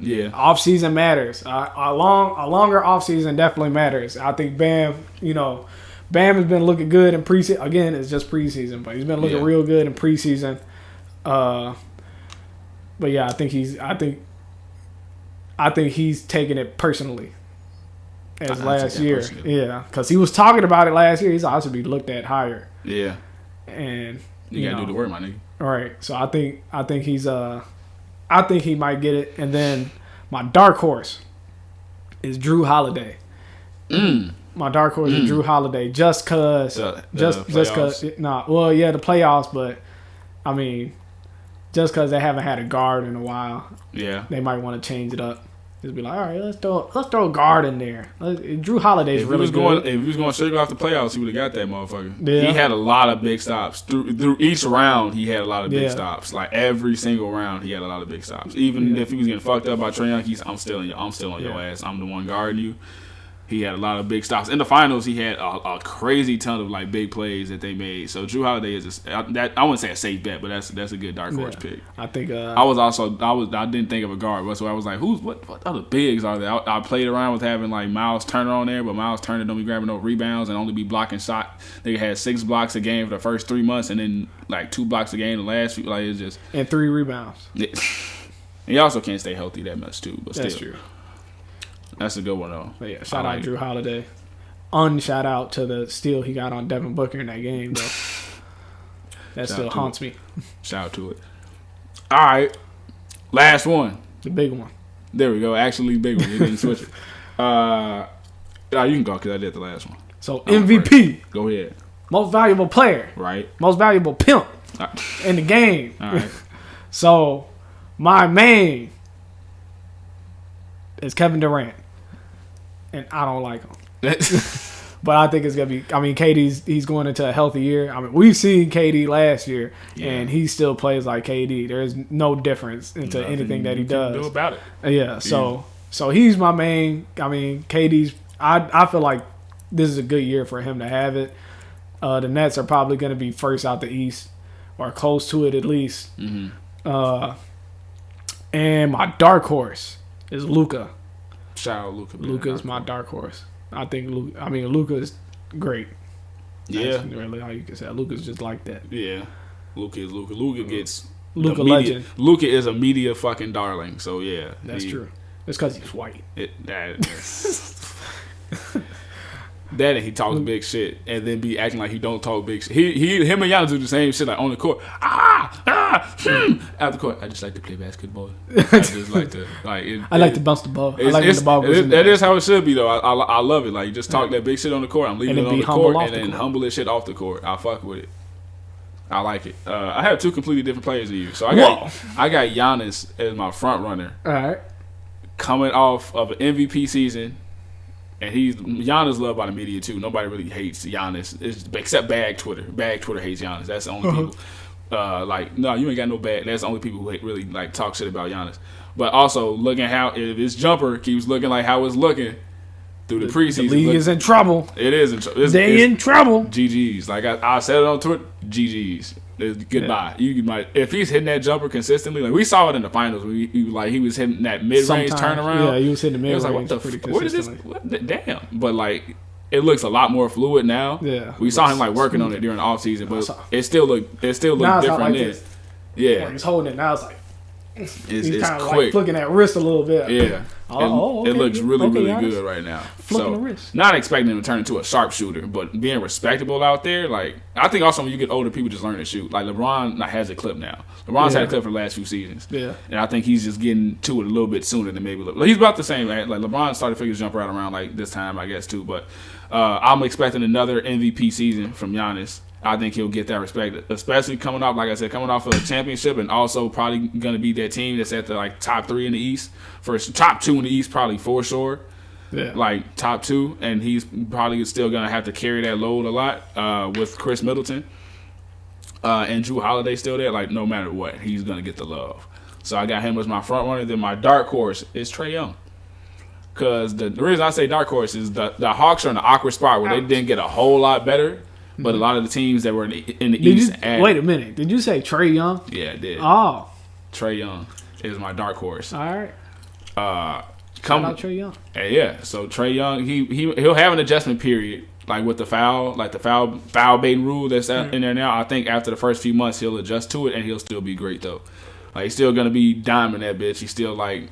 Yeah, off season matters. A longer off season definitely matters. I think Bam, Bam has been looking good in preseason. Again, it's just preseason, but he's been looking real good in preseason. But yeah, I think he's taking it personally. As last year, yeah, because he was talking about it last year. He's also be looked at higher. Yeah, and you gotta do the work, my nigga. All right, so I think he's I think he might get it. And then my dark horse is Drew Holiday. My dark horse is Drew Holiday, just cause the playoffs, but I mean, just cause they haven't had a guard in a while. Yeah, they might want to change it up. Just be like, all right, let's throw a guard in there. Drew Holiday's really good. If he was going straight off the playoffs, he would have got that motherfucker. Yeah. He had a lot of big stops through each round. He had a lot of big stops. Like every single round, he had a lot of big stops. Even if he was getting fucked up by Trae Young, I'm still on your ass. I'm the one guarding you. He had a lot of big stops. In the finals, he had a crazy ton of like big plays that they made. So Drew Holiday is I wouldn't say a safe bet, but that's a good dark horse pick. I think I didn't think of a guard, so I was like, what other bigs are there? I played around with having like Miles Turner on there, but Miles Turner don't be grabbing no rebounds and only be blocking shot. They had 6 blocks a game for the first 3 months, and then like 2 blocks a game the last few. Like it's just and 3 rebounds. Yeah. And he also can't stay healthy that much too. But that's still. true. That's a good one though. But yeah, shout out Drew Holiday. Shout out to the steal he got on Devin Booker in that game though. That still haunts me. Shout out to it. All right, last one. The big one. There we go. Actually, big one. You didn't switch it. You can go because I did the last one. So MVP. Go ahead. Most valuable player. Right. Most valuable pimp in the game. All right. So my main is Kevin Durant. And I don't like him. But I think it's going to be... I mean, he's going into a healthy year. I mean, we've seen KD last year, and he still plays like KD. There's no difference into anything that he does. Do about it. Yeah, so he's my main... I mean, KD's... I feel like this is a good year for him to have it. The Nets are probably going to be first out the East, or close to it at least. Mm-hmm. And my dark horse is Luka. Shout out Luka. Luka's my dark horse. I think Luka is great. Yeah. That's really how you can say it. Luka's just like that. Yeah. Luka is Luka. Luka gets Luka legend. Luka is a media fucking darling. So yeah. That's true. It's because he's white. That and he talks big shit and then be acting like he don't talk big shit. Him and Giannis do the same shit like on the court. Out the court. I just like to play basketball. I just like to I like to bounce the ball. I like when the ball goes in that is how it should be though. I love it. Like you just talk that big shit on the court. I'm leaving it on the court and then humble this shit off the court. I fuck with it. I like it. I have 2 completely different players than you. So I got Giannis as my front runner. All right. Coming off of an MVP season. And Giannis loved by the media too. Nobody really hates Giannis, except Bag Twitter. Bag Twitter hates Giannis. That's the only people. No, you ain't got no bag. That's the only people who really like talk shit about Giannis. But also looking how if his jumper keeps looking like how it's looking through the preseason. The league is in trouble. It is in trouble. They in trouble. GGs. Like I said it on Twitter. GGs. Goodbye. Yeah. If he's hitting that jumper consistently, like we saw it in the finals, he was hitting that mid-range turnaround. Yeah, he was hitting the mid-range. It was like, what is this? Damn. But like, it looks a lot more fluid now. Yeah, we saw him like working on it during the off season, but it still looked different like then. Yeah, he's holding it now. It's like he's kind of quick. Like flicking that wrist a little bit. Yeah. Okay. It looks really good right now. Flicking the wrist. Not expecting him to turn into a sharpshooter, but being respectable out there. Like I think also when you get older, people just learn to shoot. Like LeBron has a clip now. LeBron's had a clip for the last few seasons. Yeah. And I think he's just getting to it a little bit sooner than maybe. He's about the same. Like LeBron started to figure his jumper out around like this time, I guess too. But I'm expecting another MVP season from Giannis. I think he'll get that respect, especially coming off of a championship, and also probably going to be that team that's at the like top 3 in the East. First, top 2 in the East, probably for sure. Yeah. Like top 2, and he's probably still going to have to carry that load a lot with Chris Middleton and Drew Holiday still there. Like no matter what, he's going to get the love. So I got him as my front runner. Then my dark horse is Trae Young. Because the reason I say dark horse is the Hawks are in an awkward spot where they didn't get a whole lot better. But a lot of the teams that were in the East... wait a minute. Did you say Trae Young? Yeah, I did. Oh. Trae Young is my dark horse. All right. Shout out Trae Young. Yeah, so Trae Young, he'll have an adjustment period, like with the foul baiting rule that's in there now. I think after the first few months, he'll adjust to it, and he'll still be great, though. Like he's still gonna be diming that bitch. He's still like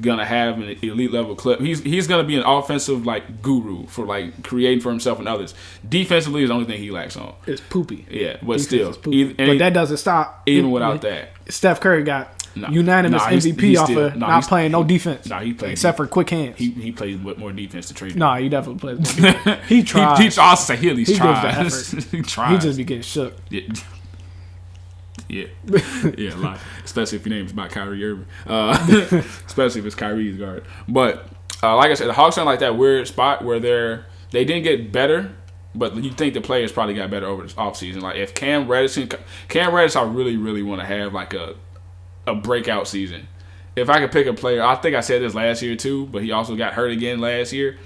gonna have an elite level clip. He's gonna be an offensive like guru for like creating for himself and others. Defensively is the only thing he lacks on. It's poopy. Yeah, but still, but that doesn't stop. Even without that, Steph Curry got unanimous MVP off of not playing no defense. He plays except for quick hands. He plays more defense to trade. He definitely plays more defense. He tries. He also say he tries. He tries. He just be getting shook. Yeah, a lot. Especially if your name is about Kyrie Irving. Especially if it's Kyrie's guard. But like I said, the Hawks are in like that weird spot where they didn't get better, but you think the players probably got better over this offseason. Like if Cam Reddish, I really, really want to have like a breakout season. If I could pick a player, I think I said this last year too, but he also got hurt again last year.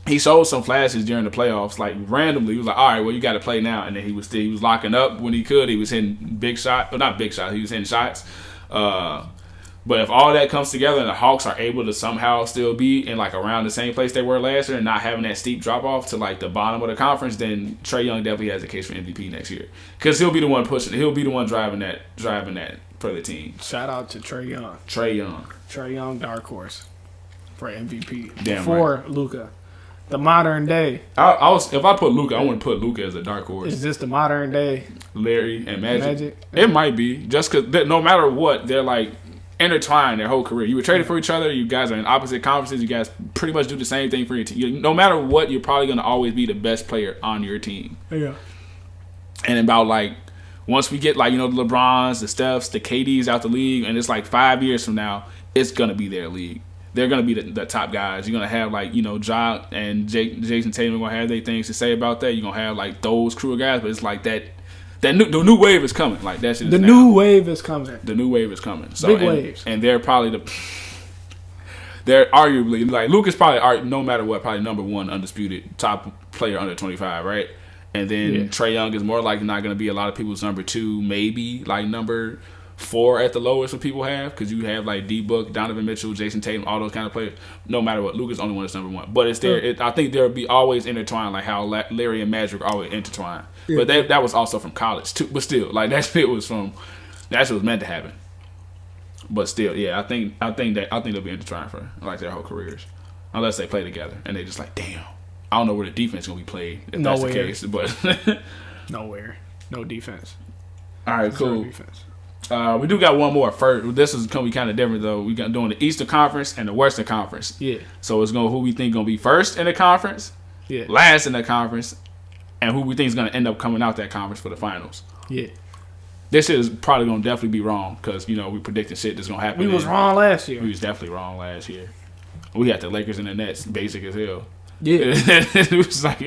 He showed some flashes during the playoffs, like randomly. He was like, all right, well, you got to play now. And then he was locking up when he could. He was hitting big shots. Well, not big shots. He was hitting shots. But if all that comes together and the Hawks are able to somehow still be in like around the same place they were last year and not having that steep drop off to like the bottom of the conference, then Trae Young definitely has a case for MVP next year. Because he'll be the one pushing. He'll be the one driving that for the team. Shout out to Trae Young. Trae Young, dark horse for MVP. Damn before right. Luka. The modern day. If I put Luka, I wouldn't put Luka as a dark horse. Is this the modern day? Larry and Magic? It might be. Just because no matter what, they're like intertwined their whole career. You were traded for each other. You guys are in opposite conferences. You guys pretty much do the same thing for your team. No matter what, you're probably going to always be the best player on your team. Yeah. And about like, once we get like, the LeBrons, the Stephs, the KDs out the league, and it's like 5 years from now, it's going to be their league. They're going to be the top guys. You're going to have, like, Ja and Jason Tatum are going to have their things to say about that. You're going to have, like, those crew of guys. But it's like the new wave is coming. Like, that shit is The new wave is coming. The new wave is coming. So, Big waves. And they're probably they're arguably, like, Luka's probably, no matter what, probably number one undisputed top player under 25, right? And then Trae Young is more likely not going to be a lot of people's number two, maybe, like, number 4 at the lowest what people have, because you have like D-Book, Donovan Mitchell, Jason Tatum, all those kind of players. No matter what, Luka's the only one that's number 1. But it's there. I think there'll be always intertwined, like how Larry and Magic are always intertwined. Yeah. But that was also from college too. But still, like that shit was meant to happen. But still, yeah, I think they'll be intertwined for like their whole careers, unless they play together and they just like, damn, I don't know where the defense is gonna be played if that's the case. But nowhere, no defense. All right, cool. Defense. We do got one more first. This is gonna be kind of different though. We got doing the Eastern Conference and the Western Conference. Yeah. So it's who we think gonna be first in the conference, last in the conference, and who we think is gonna end up coming out that conference for the finals. Yeah. This shit is probably gonna definitely be wrong because we predicted shit that's gonna happen. We was wrong last year. We was definitely wrong last year. We had the Lakers and the Nets basic as hell. Yeah. It was like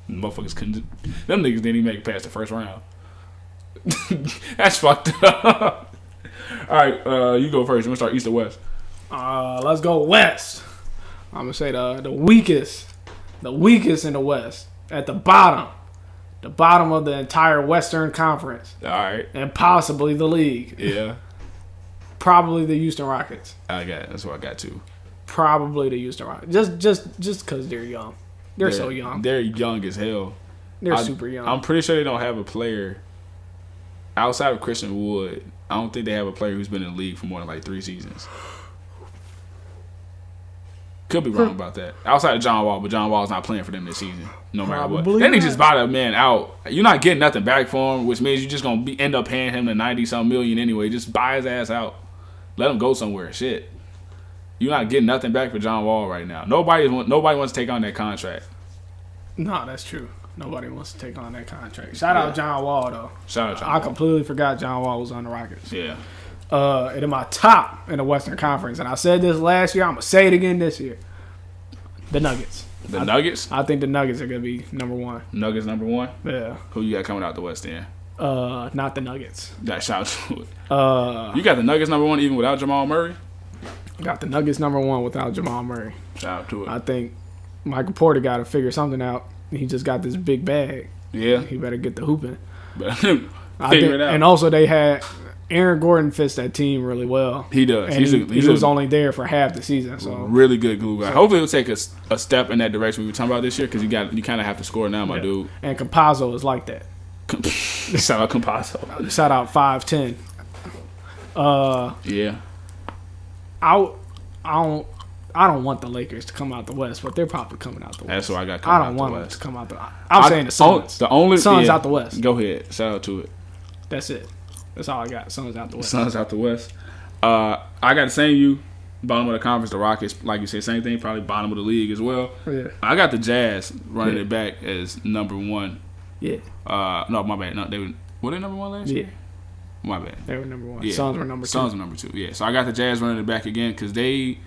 motherfuckers couldn't. Them niggas didn't even make it past the first round. That's fucked up. All right, you go first. We're gonna start East or West. Let's go West. I'm gonna say the weakest in the West, at the bottom of the entire Western Conference. All right, and possibly the league. Yeah, probably the Houston Rockets. That's what I got too. Probably the Houston Rockets. Just because they're young. They're so young. They're young as hell. They're super young. I'm pretty sure they don't have a player outside of Christian Wood. I don't think they have a player who's been in the league for more than like 3 seasons. Could be wrong about that. Outside of John Wall, but John Wall's not playing for them this season, no matter what. Then they just buy that man out. You're not getting nothing back for him, which means you're just gonna end up paying him the 90-some million anyway. Just buy his ass out. Let him go somewhere. Shit. You're not getting nothing back for John Wall right now. Nobody wants to take on that contract. No, that's true. Nobody wants to take on that contract. Shout out John Wall, though. Shout out John Wall. I completely forgot John Wall was on the Rockets. Yeah. And in my top in the Western Conference, and I said this last year, I'm going to say it again this year, the Nuggets. Nuggets? I think the Nuggets are going to be number 1. Nuggets number 1? Yeah. Who you got coming out the West then? Not the Nuggets. That shout to it. You got the Nuggets number 1 even without Jamal Murray? Got the Nuggets number 1 without Jamal Murray. Shout out to it. I think Michael Porter got to figure something out. He just got this big bag. Yeah. He better get the hooping. Figure it out. And also they had Aaron Gordon fits that team really well. He does. And he was only there for half the season. So really good glue guy. Hopefully he'll take a step in that direction we were talking about this year because you kind of have to score now, my dude. And Campazzo is like that. Shout out Campazzo. Shout out 5'10". Yeah. I don't want the Lakers to come out the West, but they're probably coming out the West. That's what I got. I don't want them to come out the. I'm saying the Suns. Suns out the West. Go ahead. Shout out to it. That's it. That's all I got. Suns out the West. Suns out the West. I got the same you. Bottom of the conference, the Rockets, like you said, same thing. Probably bottom of the league as well. Yeah. I got the Jazz running it back as number one. Yeah. No, my bad. No, were they number one last year? My bad. They were number one. Yeah. Suns were number two. Suns were number two. Yeah. So I got the Jazz running it back again because they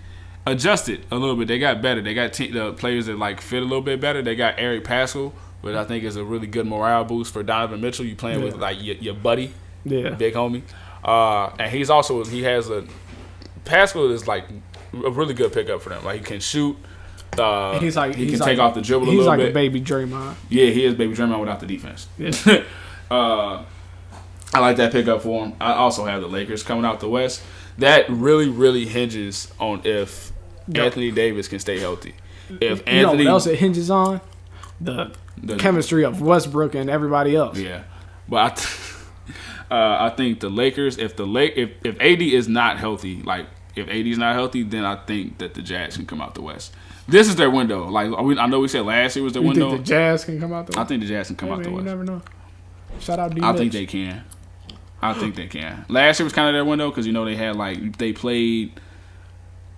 adjusted a little bit. They got better. They got the players that like fit a little bit better. They got Eric Pascal, which I think is a really good morale boost for Donovan Mitchell. You playing with like your buddy, big homie. And Pascal is like a really good pickup for them. Like he can shoot. He can take off the dribble a little bit. He's like a baby Draymond. Yeah, he is baby Draymond without the defense. Yeah. I like that pickup for him. I also have the Lakers coming out the West. That really, really hinges on if Anthony Davis can stay healthy. If Anthony, you know what else it hinges on? The chemistry of Westbrook and everybody else. Yeah, but I think the Lakers. If AD is not healthy, then I think that the Jazz can come out the West. This is their window. Like I know we said last year was their window. You think the Jazz can come out the West? I think the Jazz can come out the West. You never know. Shout out D. I think they can. Last year was kind of their window because they had they played.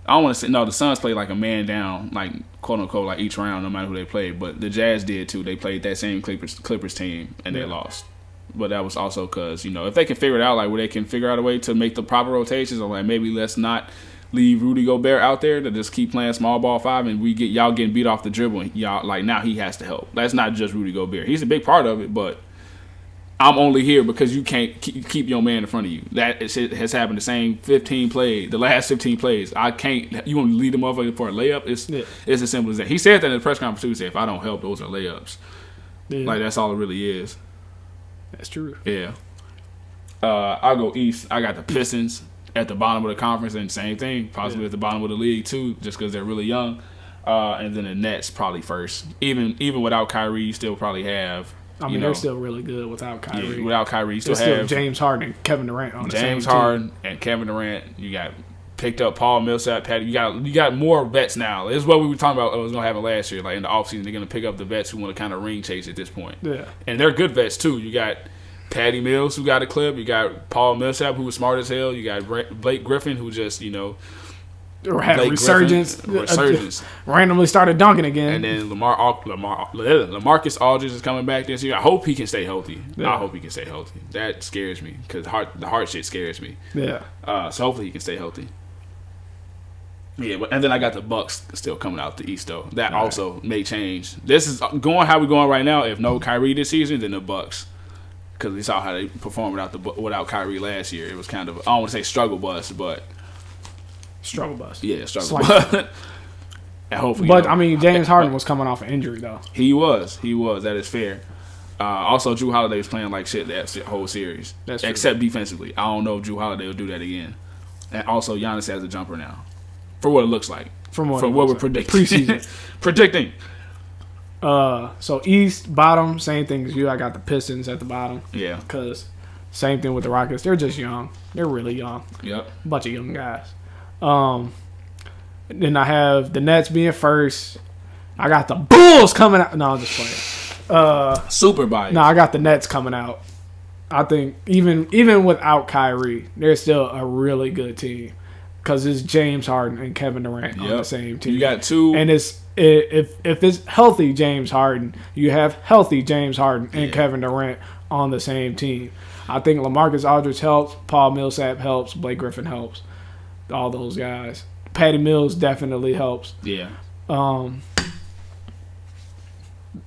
I don't want to say no. The Suns played like a man down, like quote unquote, like each round, no matter who they played. But the Jazz did too. They played that same Clippers team and they lost. But that was also because if they can figure it out, like where they can figure out a way to make the proper rotations, or like maybe let's not leave Rudy Gobert out there to just keep playing small ball five, and we get y'all getting beat off the dribble. And y'all like now he has to help. That's not just Rudy Gobert. He's a big part of it, but I'm only here because you can't keep your man in front of you. That has happened the last 15 plays. I can't. You want to lead them over for a layup? It's as simple as that. He said that in the press conference too. He said, if I don't help, those are layups. Yeah. Like that's all it really is. That's true. Yeah. I'll go East. I got the Pistons at the bottom of the conference, and same thing, possibly at the bottom of the league too, just because they're really young. And then the Nets probably first. Even without Kyrie, you still probably have. I mean, they're still really good without Kyrie. Yeah, without Kyrie, you still have James Harden and Kevin Durant on the same team. James Harden and Kevin Durant. You got picked up Paul Millsap, Patty. You got more vets now. This is what we were talking about. It was going to happen last year. Like in the offseason, they're going to pick up the vets who want to kind of ring chase at this point. Yeah, and they're good vets too. You got Patty Mills, who got a clip. You got Paul Millsap, who was smart as hell. You got Blake Griffin, who just or had resurgence. Randomly started dunking again. And then LaMarcus Aldridge is coming back this year. I hope he can stay healthy. Yeah. I hope he can stay healthy. That scares me because the heart shit scares me. Yeah. So hopefully he can stay healthy. Yeah, and then I got the Bucks still coming out the East though. That also may change. This is going how we're going right now. If no Kyrie this season, then the Bucks. Because we saw how they performed without Kyrie last year. It was kind of, I don't want to say struggle bus, but struggle bus. Yeah, struggle bus. And hopefully, but I mean, James Harden was coming off an injury though. He was. That is fair. Also, Jrue Holiday was playing like shit that whole series. That's true. Except defensively. I don't know if Jrue Holiday will do that again. And also, Giannis has a jumper now, for what it looks like. From what we're predicting. Preseason. Predicting. So East bottom, same thing as you. I got the Pistons at the bottom. Yeah. Because same thing with the Rockets. They're just young. They're really young. Yep. Bunch of young guys. Then I have the Nets being first. I got the Bulls coming out. No, I'm just playing. Super biased. No, I got the Nets coming out. I think even without Kyrie, they're still a really good team because it's James Harden and Kevin Durant on the same team. You got two, and if it's healthy James Harden, you have healthy James Harden and Kevin Durant on the same team. I think LaMarcus Aldridge helps, Paul Millsap helps, Blake Griffin helps, all those guys. Patty Mills definitely helps. Yeah.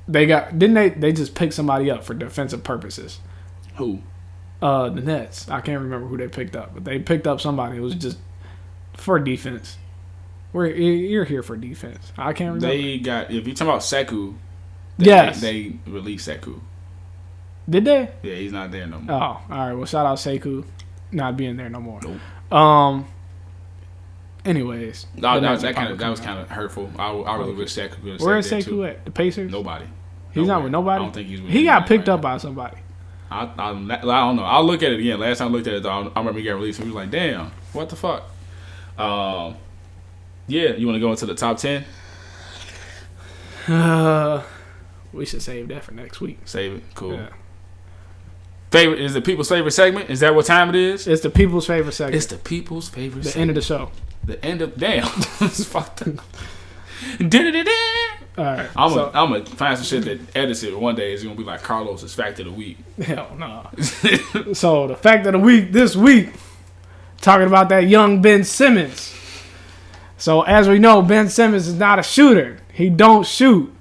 They just picked somebody up for defensive purposes. Who? The Nets. I can't remember who they picked up, but they picked up somebody. It was just for defense. You're here for defense. I can't remember. They got, if you're talking about Sekou, they released Sekou. Did they? Yeah, he's not there no more. Oh, all right. Well, shout out Sekou not being there no more. Nope. Anyways, that was kind of hurtful. I really wish Sekou could have. Where is Sekou at? The Pacers? Nobody. He's not with nobody. I don't think he's with He got picked up by somebody. I don't know. I'll look at it again. Last time I looked at it, though, I remember he got released, and we was like, damn, what the fuck? Yeah, you want to go into the top 10? We should save that for next week. Save it. Cool. Yeah. Favorite is the people's favorite segment? Is that what time it is? It's the people's favorite segment. It's the people's favorite segment. The end of the show. The end of... Damn. It's fucked up. Alright. I'm gonna find some shit that edits it one day is gonna be like Carlos's fact of the week. Hell no. So the fact of the week this week, talking about that young Ben Simmons. So as we know, Ben Simmons is not a shooter. He don't shoot.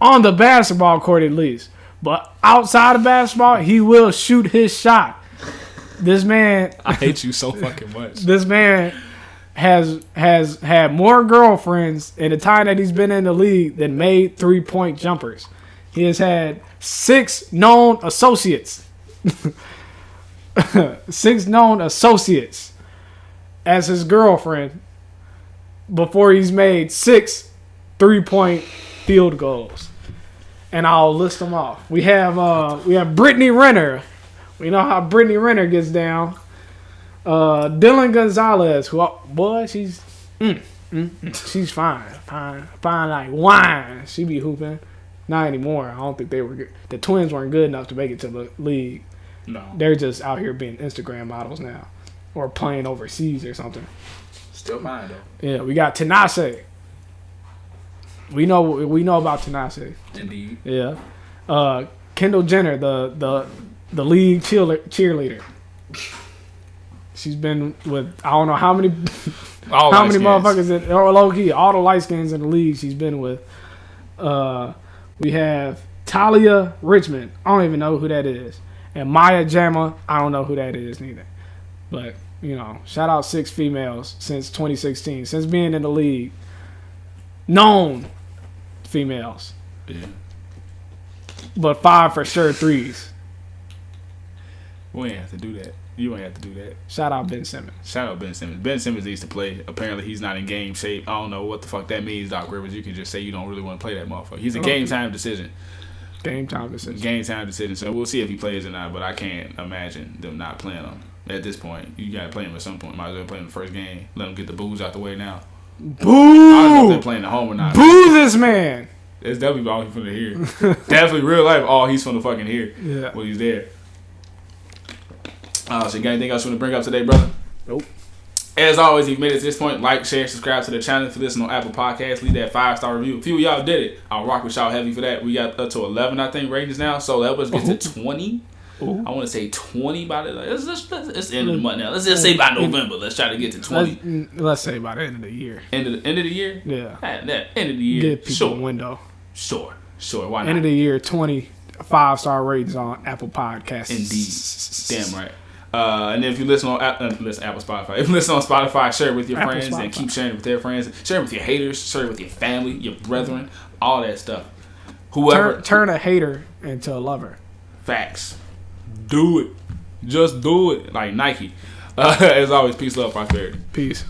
On the basketball court at least. But outside of basketball, he will shoot his shot. This man... I hate you so fucking much. This man has had more girlfriends in the time that he's been in the league than made 3-point jumpers. He has had 6 known associates. 6 known associates as his girlfriend before he's made 6 3-point field goals. And I'll list them off. We have Brittany Renner. We know how Brittany Renner gets down. Dylan Gonzalez, who boy, she's fine like wine. She be hooping. Not anymore. I don't think they were good. The Twins weren't good enough to make it to the league. No, they're just out here being Instagram models now, or playing overseas or something. Still fine though. Yeah, we got Tanase. We know about Tanase. Indeed. Yeah. Kendall Jenner, the league cheerleader. She's been with I don't know how many motherfuckers or low key all the light skins in the league she's been with. We have Talia Richmond. I don't even know who that is. And Maya Jama. I don't know who that is neither. But shout out 6 females since 2016 since being in the league. Known females. Yeah. But 5 for sure threes. We ain't have to do that. You ain't have to do that. Shout out Ben Simmons. Shout out Ben Simmons. Ben Simmons needs to play. Apparently, he's not in game shape. I don't know what the fuck that means, Doc Rivers. You can just say you don't really want to play that motherfucker. He's a game time decision. Game time decision. So we'll see if he plays or not, but I can't imagine them not playing him. At this point, you got to play him at some point. Might as well play him the first game. Let him get the booze out the way now. Boo! I don't know if they're playing at home or not. Boo this man! It's definitely all he's finna hear. Definitely real life, all he's finna fucking hear when he's there. So you got anything else you want to bring up today, brother? Nope. As always, if you've made it to this point, like, share, subscribe to the channel. If you listen on Apple Podcasts, leave that 5-star review. A few of y'all did it. I'll rock with y'all heavy for that. We got up to 11, I think, ratings now. So that was get to 20. Ooh. I want to say 20 by the it's the end of the month now. Let's just say by November. Let's try to get to 20. Let's say by the end of the year. End of the year? Yeah. End of the year. Give people a window. Sure. Why not? End of the year, 20 5-star ratings on Apple Podcasts. Indeed. Damn right. And if you listen on Apple, Spotify. If you listen on Spotify, share it with your friends and keep sharing it with their friends. Share it with your haters. Share it with your family, your brethren, all that stuff. Whoever turn a hater into a lover. Facts. Do it. Just do it. Like Nike. As always, peace, love, prosperity. Peace.